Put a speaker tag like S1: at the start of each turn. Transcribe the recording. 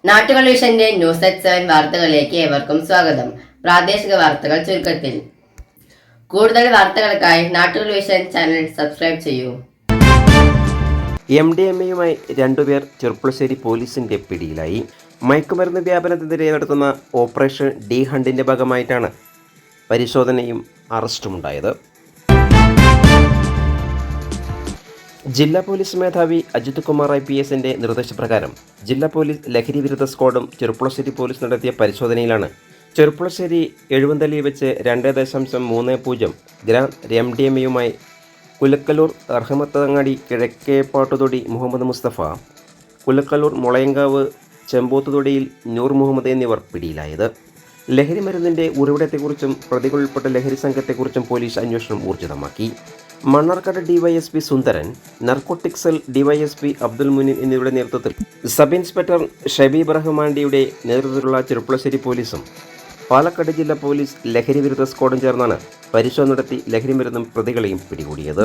S1: നാട്ടുകൾ വിഷന്റെ news at 7 വാർത്തകളിലേക്ക് ഏവർക്കും സ്വാഗതം. പ്രാദേശിക വാർത്തകൾ ചുരുക്കത്തിൽ. കൂടുതൽ വാർത്തകൾക്കായി നാട്ടുകൾ വിഷൻ ചാനൽ സബ്സ്ക്രൈബ് ചെയ്യൂ.
S2: MDMA-യുമായി രണ്ടുപേർ ചെർപ്പുളശ്ശേരി പോലീസിന്റെ പിടിയിലായി. മയക്കുമരുന്ന് വ്യാപനത്തിനെതിരെ നടത്തുന്ന ഓപ്പറേഷൻ ഡി ഹണ്ടിന്റെ ഭാഗമായിട്ടാണ് പരിശോധനയും അറസ്റ്റുമുണ്ടായത്. ജില്ലാ പോലീസ് മേധാവി അജിത് കുമാർ IPSന്റെ നിർദ്ദേശപ്രകാരം ജില്ലാ പോലീസ് ലഹരി വിരുദ്ധ സ്ക്വാഡും ചെറുപ്പുളശ്ശേരി പോലീസ് നടത്തിയ പരിശോധനയിലാണ് ചെറുപ്പുളശ്ശേരി എഴുവന്തലി വെച്ച് 2.30 ഗ്രാം MDMA-യുമായി കുലക്കല്ലൂർ അർഹമത്തങ്ങാടി കിഴക്കേപ്പാട്ടുതൊടി മുഹമ്മദ് മുസ്തഫ, കുലക്കല്ലൂർ മുളയങ്കാവ് ചെമ്പോത്തുതൊടിയിൽ നൂർ മുഹമ്മദ് എന്നിവർ പിടിയിലായത്. ലഹരി മരുന്നിൻ്റെ ഉറവിടത്തെക്കുറിച്ചും പ്രതികളുൾപ്പെട്ട ലഹരി സംഘത്തെക്കുറിച്ചും പോലീസ് അന്വേഷണം ഊർജിതമാക്കി. മണ്ണാർക്കാട് DYSP സുന്ദരൻ, narcotic cell DYSP Abdul Muneem എന്നിവരുടെ നേതൃത്വത്തിൽ സബ് ഇൻസ്പെക്ടർ ഷബീബ് റഹ്മാൻഡിയുടെ നേതൃത്വത്തിലുള്ള ചെറുപ്പുളശ്ശേരി പോലീസും പാലക്കാട് ജില്ലാ പോലീസ് ലഹരി വിരുദ്ധ സ്ക്വാഡും ചേർന്നാണ് പരിശോധന നടത്തി ലഹരി മരുന്നും പ്രതികളെയും പിടികൂടിയത്.